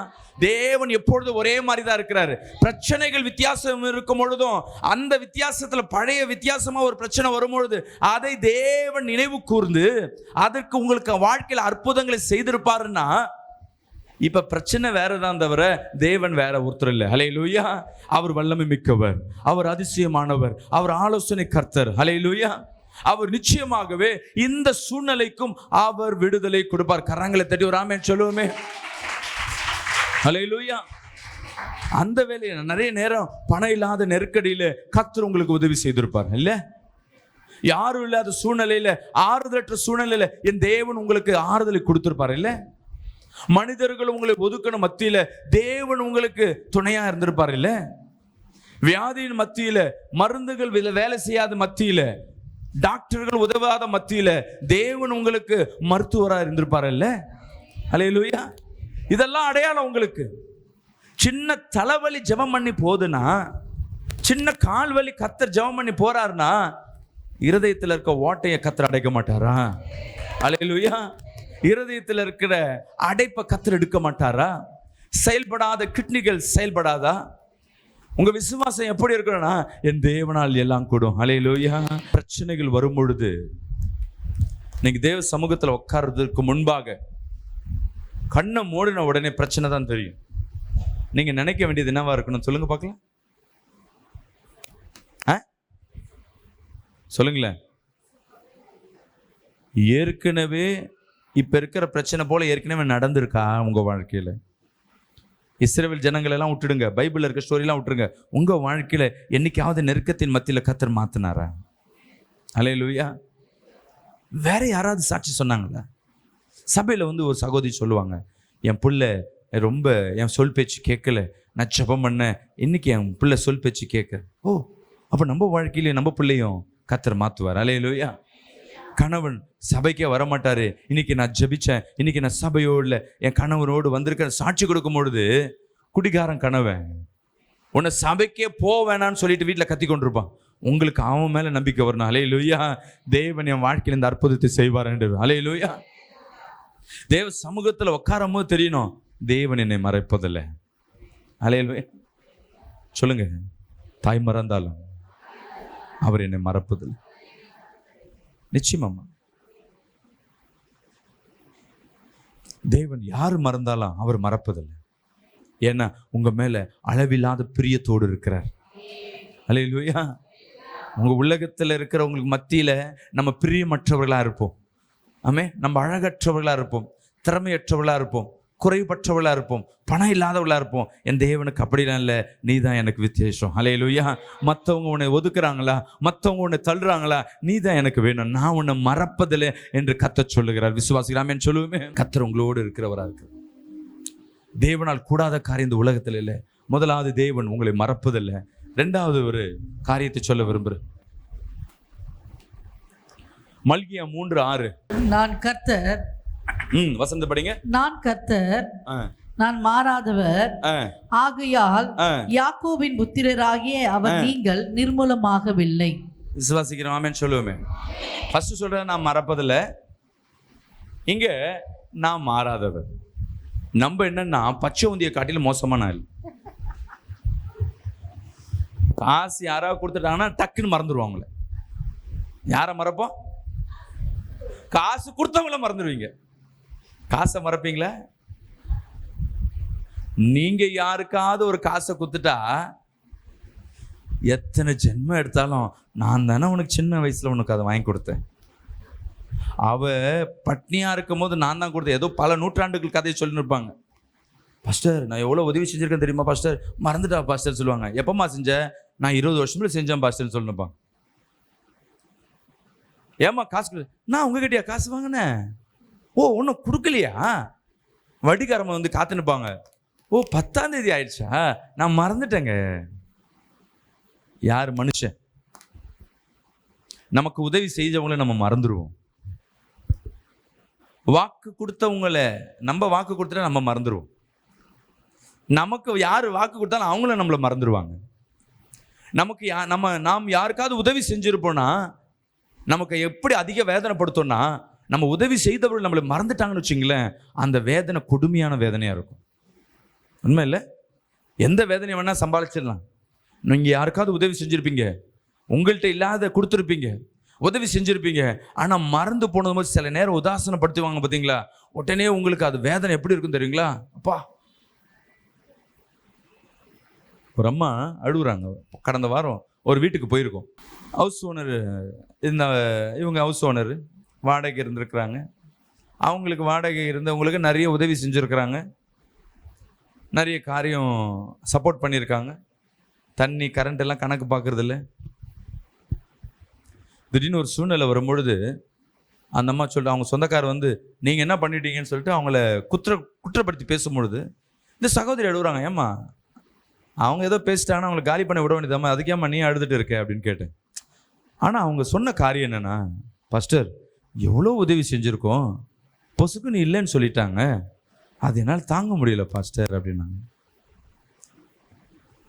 தேவன் எப்பொழுதும் ஒரே மாதிரி தான் இருக்கிறாரு. பிரச்சனைகள் வித்தியாசம் இருக்கும் பொழுதும் அந்த வித்தியாசத்துல பழைய வித்தியாசமா ஒரு பிரச்சனை வரும்பொழுது அதை தேவன் நினைவு கூர்ந்து அதற்கு உங்களுக்கு வாழ்க்கையில் அற்புதங்களை செய்திருப்பாருன்னா, இப்ப பிரச்சனை வேறதான் தவிர தேவன் வேற ஒருத்தர் இல்லை. அல்லேலூயா. அவர் வல்லமை மிக்கவர், அவர் அதிசயமானவர், அவர் ஆலோசனை கர்த்தர். அல்லேலூயா. அவர் நிச்சயமாகவே இந்த சூழ்நிலைக்கும் அவர் விடுதலை கொடுப்பார். கரங்களை தட்டி ஒரு ஆமென் சொல்லுவோமே. அல்லேலூயா. அந்த வேலையில நிறைய நேரம் பணம் இல்லாத நெருக்கடியில கர்த்தர் உங்களுக்கு உதவி செய்திருப்பார் இல்ல? யாரும் இல்லாத சூழ்நிலையில, ஆறுதலற்ற சூழ்நிலையில என் தேவன் உங்களுக்கு ஆறுதலை கொடுத்திருப்பார் இல்ல? மனிதர்கள் உங்களை ஒதுக்கணும் மத்தியில தேவன் உங்களுக்கு துணையா இருந்திருப்பார் இல்ல? வியாதியின் மத்தியில, மருந்துகள் வேலை செய்யாத மத்தியில, டாக்டர்கள் உதவாத மத்தியில தேவன் உங்களுக்கு மருத்துவராக இருந்திருப்பார் இல்ல? அல்லேலூயா. இதெல்லாம் அடையாளம். உங்களுக்கு சின்ன தலைவலி ஜெபம் பண்ணி போதுன்னா, சின்ன கால் வலி கர்த்தர் ஜெபம் பண்ணி போறாருன்னா, இருதயத்தில் இருக்க ஓட்டையை கர்த்தர் அடைக்க மாட்டாரா? அல்லேலூயா. இருதயத்தில் இருக்கிற அடைப்பை கர்த்தர் எடுக்க மாட்டாரா? செயல்படாத கிட்னிகள் செயல்படாதா? உங்க விசுவாசம் எப்படி இருக்கணும்னா, என் தேவனால் எல்லாம் கூடும். அல்லேலூயா. பிரச்சனைகள் வரும் பொழுது நீங்க தேவ சமூகத்துல உட்கார்றதுக்கு முன்பாக கண்ணை மூடின உடனே பிரச்சனை தான் தெரியும். நீங்க நினைக்க வேண்டியது என்னவா இருக்கணும் சொல்லுங்க பார்க்கலாம். சொல்லுங்களேன். ஏற்கனவே இப்ப இருக்கிற பிரச்சனை போல ஏற்கனவே நடந்திருக்கா உங்க வாழ்க்கையில? இஸ்ரவேல் ஜனங்கள் எல்லாம் விட்டுடுங்க, பைபிள்ல இருக்க ஸ்டோரிலாம் விட்டுருங்க. உங்க வாழ்க்கையில என்னைக்காவது நெருக்கத்தின் மத்தியில கர்த்தர் மாத்தினாரா? அல்லேலூயா. வேற யாராவது சாட்சி சொன்னாங்களா? சபையில வந்து ஒரு சகோதரி சொல்லுவாங்க, என் பிள்ளை ரொம்ப என் சொல் பேச்சு கேட்கல, நான் ஜெபம் பண்ணேன், இன்னைக்கு என் பிள்ளை சொல் பேச்சு கேட்க. ஓ, அப்ப நம்ம வாழ்க்கையில நம்ம பிள்ளையும் கர்த்தர் மாத்துவார். அல்லேலூயா. கணவன் சபைக்கே வரமாட்டாரு, இன்னைக்கு நான் ஜெபிச்சேன், இன்னைக்கு நான் சபையோடு என் கணவனோடு வந்திருக்க சாட்சி கொடுக்கும் பொழுது, குடிகாரன் கணவன் உன்னை சபைக்கே வேணான்னு சொல்லிட்டு வீட்டில் கத்தி கொண்டிருப்பான். உங்களுக்கு அவன் மேல நம்பிக்கை வரணும். அல்லேலூயா. தேவன் என் வாழ்க்கையில் இந்த அற்புதத்தை செய்வார் என்று. அல்லேலூயா. தேவ சமூகத்தில் உட்காரும் போது தெரியணும், தேவன் என்னை மறைப்பதில்லை. அல்லேலூயா. சொல்லுங்க, தாய் மறந்தாலும் அவர் என்னை மறப்பதில்லை. நிச்சயமாமா. தேவன் யார் மறந்தாலும் அவர் மறப்பதில்லை. ஏன்னா உங்க மேல அளவில்லாத பிரியத்தோடு இருக்கிறார். அல்லேலூயா. உங்க உலகத்துல இருக்கிறவங்களுக்கு மத்தியில நம்ம பிரியமற்றவர்களா இருப்போம். ஆமே, நம்ம அழகற்றவர்களா இருப்போம், திறமையற்றவர்களா இருப்போம், குறைபற்றவர்களா இருப்போம், பணம் இல்லாதவர்களா இருப்போம். என் தேவனுக்கு அப்படிலாம் இல்லை, நீ தான் எனக்கு வித்தியாசம். அல்லேலூயா. மற்றவங்க உன்னை ஒதுக்குறாங்களா, மற்றவங்க உன்னை தள்ளுறாங்களா, நீ தான் எனக்கு வேணும், நான் உன்னை மறப்பதில்லை என்று கர்த்தர் சொல்லுகிறார். விசுவாசிக்கலாமே சொல்லுவோமே. கர்த்தர் உங்களோடு இருக்கிறவரா இருக்கு. தேவனால் கூடாத காரியம் இந்த உலகத்தில் இல்லை. முதலாவது, தேவன் உங்களை மறப்பதில்லை. ரெண்டாவது ஒரு காரியத்தை சொல்ல விரும்புகிறேன். மல்கியா 3:6. நான் கர்த்தர், வசந்த படிங்க. நான் கர்த்தர், நான் மாறாதவர், ஆகையால் யாக்கோபின் புத்திரராகிய அவர் நீங்கள் நிர்மூலமாகவில்லை. விசுவாசிக்கிறோம், ஆமென் சொல்லுவோமே. ஃபர்ஸ்ட் சொல்றேன், நான் மறப்பதில்லை. இங்க நான் மாறாதவர். நம்ம என்னன்னா பச்சை உந்தியை காட்டிலும் மோசமான ஆள். காசு யாராவது கொடுத்துட்டாங்கன்னா டக்குன்னு மறந்துடுவாங்களே. யாரை மறப்போம்? காசு கொடுத்தவங்கள மறந்துடுவீங்க. காசை மறப்பீங்களா? நீங்க யாருக்காவது ஒரு காசை கொடுத்துட்டா, எத்தனை ஜென்மம் எடுத்தாலும், நான் தானே உனக்கு சின்ன வயசுல உனக்கு அதை வாங்கி கொடுத்தேன், அவ பட்னியா இருக்கும் போது நான் தான் கொடுத்தேன், ஏதோ பல நூற்றாண்டுகள் கதையை சொல்லிட்டு இருப்பாங்க. பாஸ்டர், நான் எவ்வளோ உதவி செஞ்சிருக்கேன் தெரியுமா பாஸ்டர்? மறந்துட்டா பாஸ்டர் சொல்லுவாங்க. எப்பமா செஞ்ச? நான் 20 வருஷத்துல செஞ்சேன் பாஸ்டர்னு சொல்லணும்ப்பா. ஏமா காசு? நான் உங்ககிட்டயா காசு வாங்கினேன்? ஓ, ஒன்றும் கொடுக்கலையா? வட்டிக்காரமா வந்து காத்துனுப்பாங்க. ஓ, 10ஆம் தேதி ஆயிடுச்சா, நான் மறந்துட்டேங்க. யார் மனுஷன்? நமக்கு உதவி செய்தவங்களை நம்ம மறந்துடுவோம். வாக்கு கொடுத்தவங்களை, நம்ம வாக்கு கொடுத்துட்டா நம்ம மறந்துடுவோம். நமக்கு யார் வாக்கு கொடுத்தாலும் அவங்கள நம்மளை மறந்துடுவாங்க. நமக்கு நாம் யாருக்காவது உதவி செஞ்சிருப்போம்னா, நமக்கு எப்படி அதிக வேதனைப்படுத்தோம்னா, நம்ம உதவி செய்தவர்கள் நம்மளை மறந்துட்டாங்கன்னு வச்சுங்களேன், அந்த வேதனை கொடுமையான வேதனையா இருக்கும். உண்மை இல்லை? எந்த வேதனையை வேணா சம்பாதிச்சிடலாம். நீங்க யாருக்காவது உதவி செஞ்சிருப்பீங்க, உங்கள்கிட்ட இல்லாத கொடுத்துருப்பீங்க, உதவி செஞ்சிருப்பீங்க, ஆனா மறந்து போனது மாதிரி சில நேரம் உதாசனப்படுத்துவாங்க பார்த்தீங்களா, உடனே உங்களுக்கு அது வேதனை எப்படி இருக்கும் தெரியுங்களா? அப்பா, ஒரு அம்மா அழுகுறாங்க. கடந்த வாரம் ஒரு வீட்டுக்கு போயிருக்கோம். ஹவுஸ் ஓனர், இவங்க ஹவுஸ் ஓனர் வாடகை இருந்திருக்கிறாங்க. அவங்களுக்கு வாடகை இருந்தவங்களுக்கு நிறைய உதவி செஞ்சுருக்கிறாங்க, நிறைய காரியம் சப்போர்ட் பண்ணியிருக்காங்க. தண்ணி கரண்ட் எல்லாம் கணக்கு பார்க்கறதில்ல. திடீர்னு ஒரு சூழ்நிலை வரும்பொழுது அந்த அம்மா சொல்லிட்டு, அவங்க சொந்தக்காரர் வந்து நீங்கள் என்ன பண்ணிட்டீங்கன்னு சொல்லிட்டு அவங்கள குற்றப்படுத்தி பேசும்பொழுது இந்த சகோதரி அழுகுறாங்க. ஏம்மா, அவங்க ஏதோ பேசிட்டாங்கன்னா அவங்களை காலி பண்ண விட வேண்டியதாம்மா, அதுக்கேம்மா நீ அழுதுட்டு இருக்க அப்படின்னு கேட்டேன். ஆனால் அவங்க சொன்ன காரியம் என்னன்னா, பாஸ்டர் எவ்வளோ உதவி செஞ்சுருக்கோம், பொசுக்குன்னு இல்லைன்னு சொல்லிட்டாங்க, அது என்னால் தாங்க முடியல பாஸ்டர் அப்படின்னாங்க.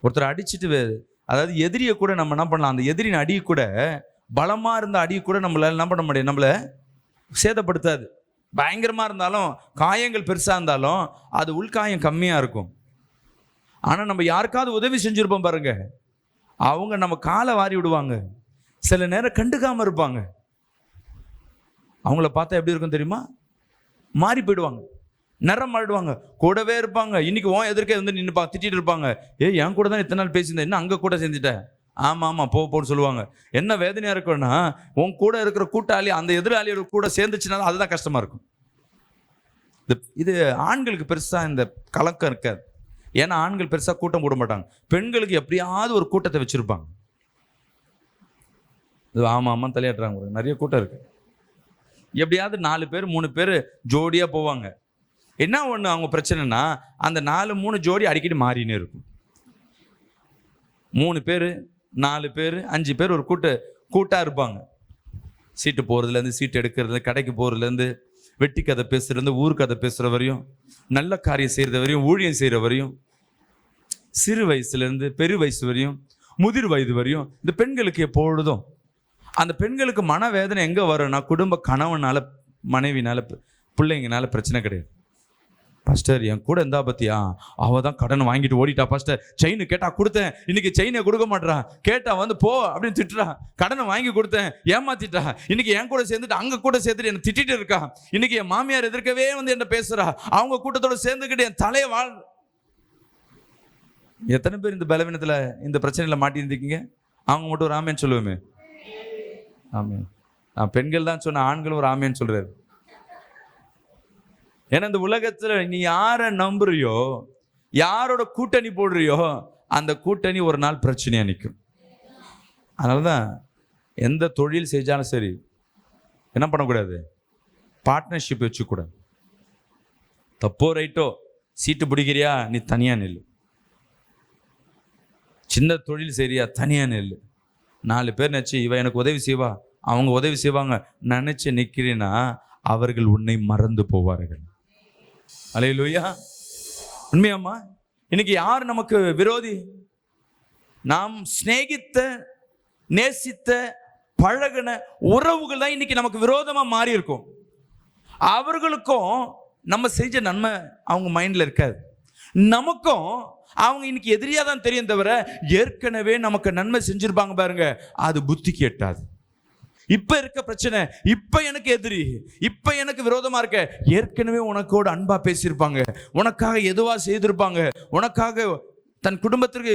ஒருத்தர் அடிச்சுட்டு, அதாவது எதிரியை கூட நம்ம என்ன பண்ணலாம், அந்த எதிரின் அடி கூட, பலமாக இருந்த அடி கூட நம்மளால் என்ன பண்ண முடியும், நம்மளை சேதப்படுத்தாது. பயங்கரமாக இருந்தாலும், காயங்கள் பெருசாக இருந்தாலும் அது உள்காயம் கம்மியாக இருக்கும். ஆனால் நம்ம யாருக்காவது உதவி செஞ்சுருப்போம் பாருங்க, அவங்க நம்ம காலை வாரி விடுவாங்க, சில நேரம் கண்டுக்காமல் இருப்பாங்க. அவங்கள பார்த்தா எப்படி இருக்கும் தெரியுமா? மாறி போயிடுவாங்க, நிறம் மாறிடுவாங்க, கூடவே இருப்பாங்க. இன்னைக்கு எதிர்க்கே வந்து நின்று திட்டிட்டு இருப்பாங்க. என் கூட தான் இத்தனை நாள் பேசியிருந்தேன், இன்னும் அங்கே கூட சேர்ந்துட்டேன். ஆமாம் போன்னு சொல்லுவாங்க. என்ன வேதனையாக இருக்குன்னா, உன் கூட இருக்கிற கூட்டாளி அந்த எதிராளியோட கூட சேர்ந்துச்சுனாலும் அதுதான் கஷ்டமாக இருக்கும். இது ஆண்களுக்கு பெருசாக இந்த கலக்கம் இருக்காது. ஏன்னா ஆண்கள் பெருசா கூட்டம் போட மாட்டாங்க, பெண்களுக்கு எப்படியாவது ஒரு கூட்டத்தை வச்சிருப்பாங்க. ஆமா ஆமா தலையாட்டுறாங்க, நிறைய கூட்டம் இருக்கு. எப்படியாவது 4 பேர் 3 பேர் ஜோடியா போவாங்க. என்ன ஒண்ணு அவங்க பிரச்சனைனா, அந்த 4-3 ஜோடி அடிக்கடி மாறினே இருக்கும். 3 பேர் 4 பேர் 5 பேர் ஒரு கூட்டா இருப்பாங்க. சீட்டு போறதுலேருந்து, சீட்டு எடுக்கிறது, கடைக்கு போறதுலேருந்து, வெட்டி கதை பேசுறதுலேருந்து, ஊர் கதை பேசுற வரையும், நல்ல காரியம் செய்யறது வரையும், ஊழியம் செய்யற வரையும், சிறு வயசுலேருந்து பெரு வயசு வரையும், முதிர் வயது வரையும் இந்த பெண்களுக்கு எப்பொழுதும் அந்த பெண்களுக்கு மனவேதனை எங்கே வரும்னா, குடும்ப கணவனால, மனைவினால, பிள்ளைங்கனால பிரச்சனை கிடையாது. பாஸ்டர் என் கூட இருந்தா பத்தியா, அவள் தான் கடன் வாங்கிட்டு ஓடிட்டா பாஸ்டர், செயின் கேட்டா கொடுத்தேன், இன்னைக்கு செயினை கொடுக்க மாட்டா, கேட்டா வந்து போ அப்படின்னு திட்டுறா, கடனை வாங்கி கொடுத்தேன் ஏமாத்திட்டா, இன்னைக்கு என் கூட சேர்ந்துட்டு அங்க கூட சேர்த்துட்டு என்னை திட்டிட்டு இருக்கா, இன்னைக்கு என் மாமியார் எதிர்க்கவே வந்து என்ன பேசுறா, அவங்க கூட்டத்தோட சேர்ந்துக்கிட்டு என் தலையை வாழ். எத்தனை பேர் இந்த பலவீனத்துல இந்த பிரச்சனையில மாட்டியிருந்தீங்க? அவங்க மட்டும் ஒரு ஆமேன்னு சொல்லுவோமே. ஆமேன். பெண்கள் தான் சொன்ன, ஆண்களும் ஒரு ஆமேன்னு சொல்றாரு. ஏன்னா இந்த உலகத்துல நீ யாரை நம்புறியோ, யாரோட கூட்டணி போடுறியோ, அந்த கூட்டணி ஒரு நாள் பிரச்சனையா நிற்கும். அதனாலதான் எந்த தொழில் செஞ்சாலும் சரி என்ன பண்ணக்கூடாது, பார்ட்னர்ஷிப் வச்சுக்கூடாது. தப்போ ரைட்டோ, சீட்டு பிடிக்கிறியா நீ தனியா நில்லு, சின்ன தொழில் சரியா தனியா நில்லு. 4 பேர் நினைச்சு இவ எனக்கு உதவி செய்வா, அவங்க உதவி செய்வாங்க நினைச்சு நிக்கிறீன்னா அவர்கள் உன்னை மறந்து போவார்கள். அல்லேலூயா. உண்மையாம்மா, இன்னைக்கு யார் நமக்கு விரோதி? நாம் சிநேகித்த, நேசித்த, பழகின உறவுகள் தான் இன்னைக்கு நமக்கு விரோதமா மாறி இருக்கும். அவர்களுக்கும் நம்ம செஞ்ச நன்மை அவங்க மைண்ட்ல இருக்காது, நமக்கும் அவங்க இன்னைக்கு எதிரியா தான் தெரியும் தவிர, ஏற்கனவே நமக்கு நன்மை செஞ்சிருப்பாங்க பாருங்க, அது புத்திக்கு எட்டாது. இப்ப இருக்க பிரச்சனை, இப்ப எனக்கு எதிரி, இப்ப எனக்கு விரோதமா இருக்க, ஏற்கனவே உனக்கோட அன்பா பேசியிருப்பாங்க, உனக்காக எதுவா செய்திருப்பாங்க, உனக்காக தன் குடும்பத்திற்கு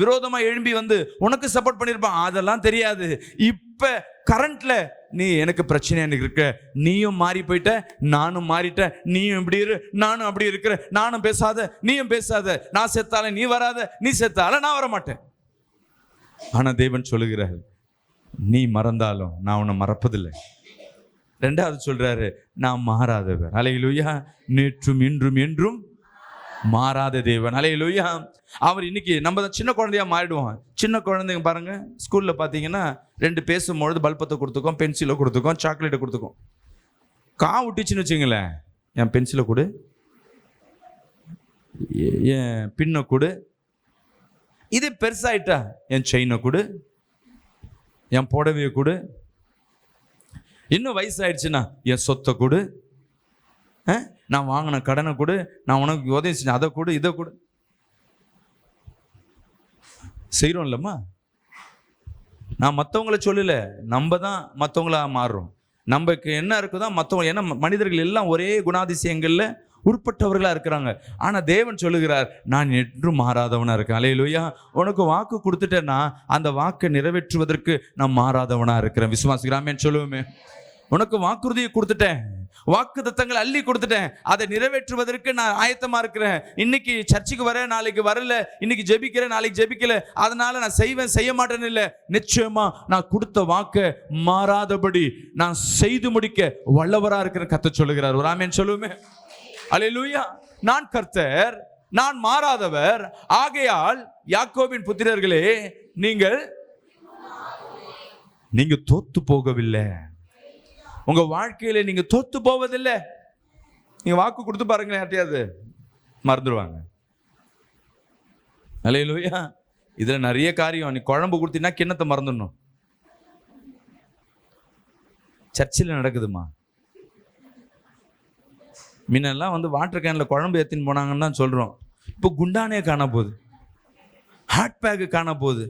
விரோதமா எழும்பி வந்து உனக்கு சப்போர்ட் பண்ணியிருப்பான், அதெல்லாம் தெரியாது. இப்ப கரண்ட்ல நீ எனக்கு பிரச்சனை எனக்கு இருக்க, நீயும் மாறி போயிட்ட, நானும் மாறிட்டேன், நீயும் இப்படி இரு, நானும் அப்படி இருக்கிற, நானும் பேசாத நீயும் பேசாத, நான் செத்தால நீ வராத, நீ செத்தால நான் வர மாட்டேன். ஆனா தேவன் சொல்லுகிறார், நீ மறந்தாலும் நான் உன்னை மறப்பதில்லை. 2வது சொல்றாரு, நான் மாறாதவர். அல்லேலூயா. நேற்றும் இன்றும் என்றும் மாறாத தேவன். அல்லேலூயா. அவர் இன்னைக்கு நம்ம சின்ன குழந்தையா மாறிடுவோம். சின்ன குழந்தைங்க பாருங்க, ஸ்கூல்ல பாத்தீங்கன்னா 2 பேசும்பொழுது பல்பத்தை கொடுத்துக்கோம், பென்சிலை கொடுத்துக்கோம், சாக்லேட்டை கொடுத்துக்கோம். விட்டுச்சுன்னு வச்சுங்களேன், என் பென்சிலை கொடு, என் பின்னை கொடு. இது பெருசாயிட்டா என் செயினை கொடு, என் புடவையை கொடு. இன்னும் வயசாயிடுச்சுன்னா என் சொத்தை கொடு, நான் வாங்கின கடனை கொடு, நான் உனக்கு உதவி செஞ்சேன் அதை கொடு, இதை கொடு. செய்கிறோம் இல்லம்மா. நான் மற்றவங்கள சொல்லல, நம்ம தான் மற்றவங்களா மாறுறோம். நமக்கு என்ன இருக்குதோ மற்றவங்க, ஏன்னா மனிதர்கள் எல்லாம் ஒரே குணாதிசயங்கள்ல உட்பட்டவர்களா இருக்கிறாங்க. ஆனா தேவன் சொல்லுகிறார், நான் என்றும் மாறாதவனா இருக்கேன். அல்லேலூயா. உனக்கு வாக்கு கொடுத்துட்டேன்னா அந்த வாக்கை நிறைவேற்றுவதற்கு நான் மாறாதவனா இருக்கிறேன். விசுவாசிக்கிறாமேன்னு சொல்லுவோமே. உனக்கு வாக்குறுதியை கொடுத்துட்டேன், வாக்கு தத்தங்களை அள்ளி கொடுத்துட்டேன், அதை நிறைவேற்றுவதற்கு நான் ஆயத்தமா இருக்கிறேன். இன்னைக்கு சர்ச்சுக்கு வர, நாளைக்கு வரல, இன்னைக்கு ஜெபிக்கிறேன், நாளைக்கு ஜெபிக்கல, அதனால நான் செய்வேன் செய்ய மாட்டேன்னு இல்லை. நிச்சயமா நான் கொடுத்த வாக்கை மாறாதபடி நான் செய்து முடிக்க வல்லவரா இருக்கிறேன். கர்த்தர் சொல்லுகிறார். ஒரு ஆமென் சொல்லுவோமே. அல்லேலூயா. நான் கர்த்தர், நான் மாறாதவர். ஆகையால் யாக்கோபின் புத்திரர்களே, நீங்க தோத்து போகவில்லை. உங்க வாழ்க்கையில நீங்க தோத்து போவதில்லை. நீங்க வாக்கு கொடுத்து பாருங்களேன், யார்ட்டையாவது மறந்துடுவாங்க. அல்லேலூயா. இதுல நிறைய காரியம். நீ குழம்பு கொடுத்தீங்கன்னா கிண்ணத்தை மறந்துடணும். சர்ச்சில் நடக்குதுமா. முன்னெல்லாம் வந்து வாட்டர் கேன்ல குழம்பு ஏற்றின்னு போனாங்கன்னு தான் சொல்றோம். இப்போ குண்டானே காண போகுது, ஹாட் பேக்கு காண போகுது,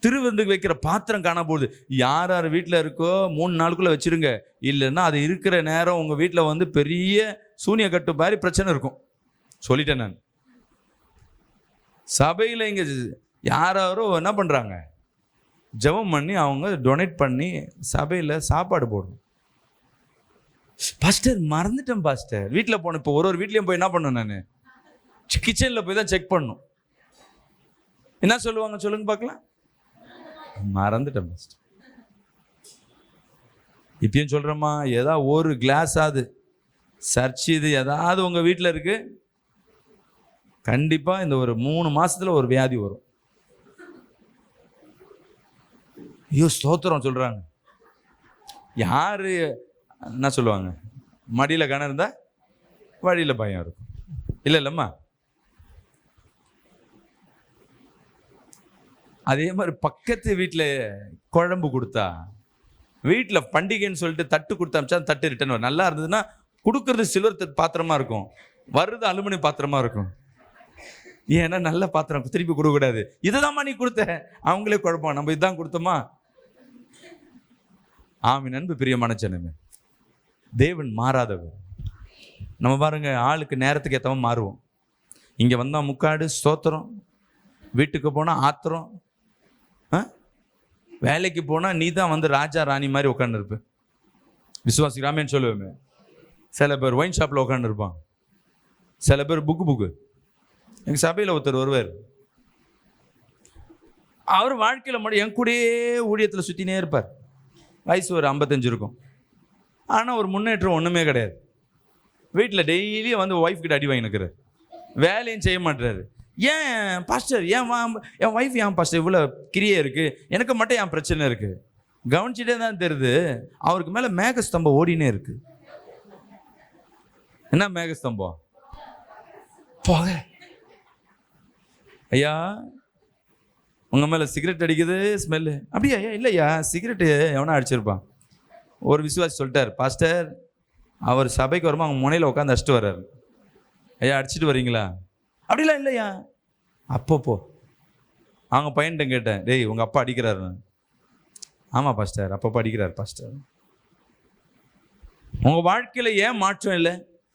திருவிருந்துக்கு வைக்கிற பாத்திரம் காண போகுது. யார் யார் வீட்டில் இருக்கோ 3 நாளுக்குள்ள வச்சிருங்க, இல்லைன்னா அது இருக்கிற நேரம் உங்க வீட்டில் வந்து பெரிய சூனிய கட்டு மாதிரி பிரச்சனை இருக்கும். சொல்லிட்டேன் நான். சபையில் இங்க யாரோ என்ன பண்றாங்க, ஜெபம் பண்ணி அவங்க டொனேட் பண்ணி சபையில் சாப்பாடு போடணும். பாஸ்டர் மறந்துட்டேன் பாஸ்டர், வீட்டில் போன. இப்போ ஒரு வீட்லையும் போய் என்ன பண்ணேன் நான், கிச்சனில் போய் தான் செக் பண்ணும். என்ன சொல்லுவாங்க சொல்லுங்க பார்க்கலாம்? மறந்துட்டேன் பாஸ்டர். இப்பயும் சொல்கிறேம்மா, ஏதாவது ஒரு கிளாஸ் ஆகுது சர்ச் இது ஏதாவது உங்கள் வீட்டில் இருக்கு, கண்டிப்பாக இந்த ஒரு 3 மாசத்துல ஒரு வியாதி வரும். ஐயோ ஸ்தோத்திரம் சொல்கிறாங்க. யாரு என்ன சொல்லுவாங்க? மடியில் கணம் இருந்தால் வழியில் பயம் இருக்கும். இல்லைல்லம்மா? அதே மாதிரி பக்கத்து வீட்டில் குழம்பு கொடுத்தா, வீட்டில் பண்டிகைன்னு சொல்லிட்டு தட்டு கொடுத்து அமிச்சா தட்டு ரிட்டர்ன் வரும். நல்லா இருந்ததுன்னா கொடுக்கறது சில்வர் பாத்திரமா இருக்கும், வருது அலுமினியம் பாத்திரமா இருக்கும். ஏன்னா நல்ல பாத்திரம் திருப்பி கொடுக்கக்கூடாது. இதுதான்மா நீ கொடுத்த, அவங்களே குழப்பம், நம்ம இதுதான் கொடுத்தோமா? ஆமீன். அன்பு பிரியமான ஜனமே, தேவன் மாறாதவர். நம்ம பாருங்க, ஆளுக்கு நேரத்துக்கு ஏற்றவன் மாறுவோம். இங்கே வந்தால் முக்காடு ஸ்தோத்திரம், வீட்டுக்கு போனால் ஆத்திரம், வேலைக்கு போனால் நீ தான் வந்து ராஜா ராணி மாதிரி உட்காந்துருப்ப. விசுவாசிக்கிறாமேன்னு சொல்லுவேமே. சில பேர் ஒயின் ஷாப்பில் உட்காந்துருப்பான், சில பேர் புக்கு. எங்கள் சபையில் ஒருத்தர் வருவார், அவர் வாழ்க்கையில் மட்டும் என் கூடயே ஊழியத்தில் சுற்றினே இருப்பார். வயசு ஒரு 55 இருக்கும், ஆனால் ஒரு முன்னேற்றம் ஒன்றுமே கிடையாது. வீட்டில் டெய்லியும் வந்து ஒய்ஃப் கிட்ட அடி வாங்கினுக்கிறார், வேலையும் செய்ய மாட்டுறாரு. ஏன் பாஸ்டர், என் ஒய்ஃப் ஏன் பாஸ்டர் இவ்வளோ கிரியே இருக்குது, எனக்கு மட்டும் என் பிரச்சனை இருக்குது? கவனிச்சுட்டே தான் தெரியுது, அவருக்கு மேலே மேகஸ்தம்பம் ஓடினே இருக்கு. என்ன மேகஸ்தம்பம்? போக ஐயா உங்கள் மேலே சிகரெட் அடிக்குது ஸ்மெல்லு. அப்படியா? இல்லையா, சிகரெட்டு எவனா அடிச்சிருப்பான். ஒரு விசுவாசி சொல்லிட்டார், பாஸ்டர் அவர் சபைக்கு வருமா அவங்க முனையில் உட்காந்து அடிச்சுட்டு வர்றாரு. ஐயா அடிச்சுட்டு வரீங்களா? அப்படிலாம் இல்லையா. அப்பப்போ அவங்க பையன்கிட்ட கேட்டேன், டேய் உங்கள் அப்பா அடிக்கிறாரு? ஆமாம் பாஸ்டர், அப்பப்போ அடிக்கிறார் பாஸ்டர். உங்கள் வாழ்க்கையில் ஏன் மாற்றம் இல்லை?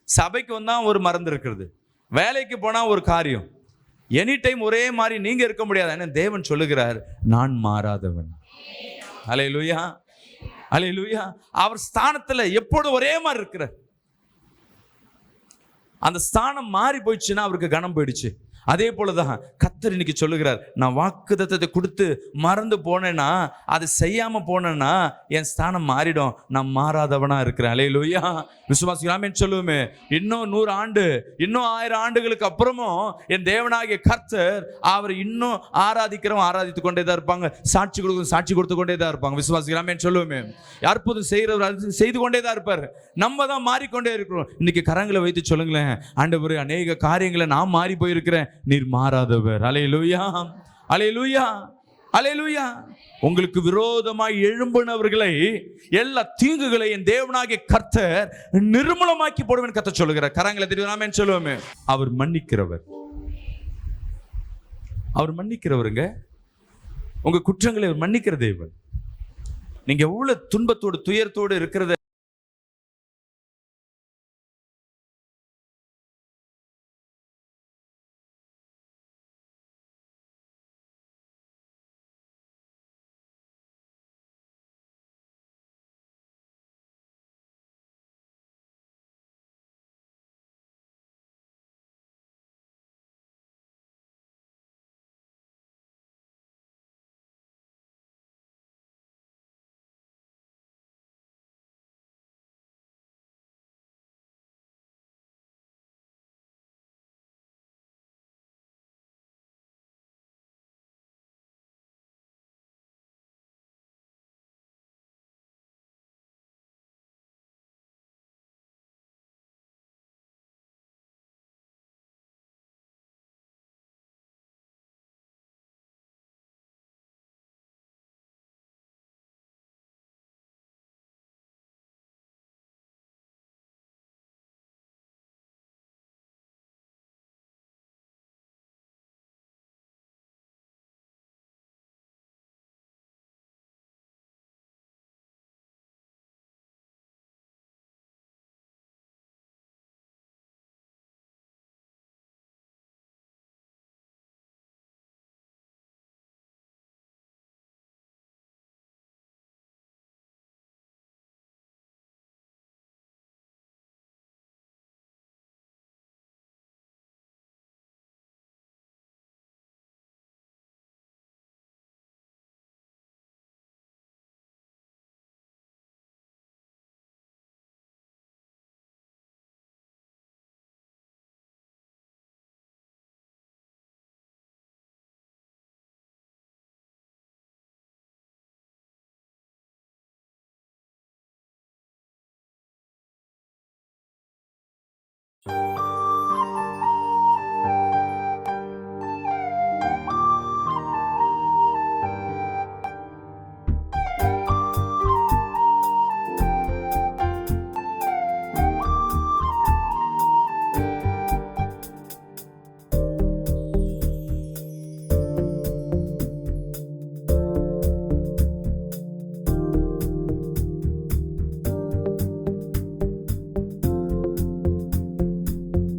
சபைக்கு வந்தால் ஒரு மறந்து இருக்கிறது, வேலைக்கு போனால் ஒரு காரியம், எனி டைம் ஒரே மாதிரி நீங்க இருக்க முடியாது. ஏன்னா தேவன் சொல்லுகிறார், நான் மாறாதவன். அல்லேலூயா, அல்லேலூயா. அவர் ஸ்தானத்துல எப்போதும் ஒரே மாதிரி இருக்கிறார். அந்த ஸ்தானம் மாறி போயிடுச்சுன்னா அவருக்கு கனம் போயிடுச்சு. அதே போலதான் கர்த்தர் இன்னைக்கு சொல்லுகிறார், நான் வாக்குத்தத்தத்தை கொடுத்து மறந்து போனேன்னா, அது செய்யாம போனேன்னா என் ஸ்தானம் மாறிடும், நான் மாறாதவனா இருக்கிறேன். அல்லேலூயா. விசுவாசிக்கலாமே சொல்லுவோமே. இன்னும் 100 ஆண்டு, இன்னும் 1000 ஆண்டுகளுக்கு அப்புறமும் என் தேவனாகிய கர்த்தர் அவர் இன்னும் ஆராதிக்கிறவங்க ஆராதித்து கொண்டே தான் இருப்பாங்க, சாட்சி கொடுத்து கொண்டே தான் இருப்பாங்க. விசுவாசிக்கலாமே சொல்லுவோமே. அற்புதம் செய்கிறவர் செய்து கொண்டே தான் இருப்பார். நம்ம தான் மாறிக்கொண்டே இருக்கிறோம். இன்னைக்கு கரங்களை வைத்து சொல்லுங்களேன், ஆண்டவரே அநேக காரியங்களை நான் மாறி போயிருக்கிறேன், நீர் மாறாதவர். அல்லேலூயா, அல்லேலூயா, அல்லேலூயா. உங்களுக்கு விரோதமாய் எழும்பினவர்களை, எல்லா தீங்குகளை என் தேவனாகிய கர்த்தர் நிர்மூலமாக்கி போடுவேன் கர்த்தர் சொல்லுகிறார். கரங்களை தெரியாம சொல்லுவோமே. அவர் மன்னிக்கிறவர், அவர் மன்னிக்கிறவருங்க. உங்க குற்றங்களை மன்னிக்கிற தேவன். நீங்க எவ்வளவு துன்பத்தோடு துயரத்தோடு இருக்கிறத ஆ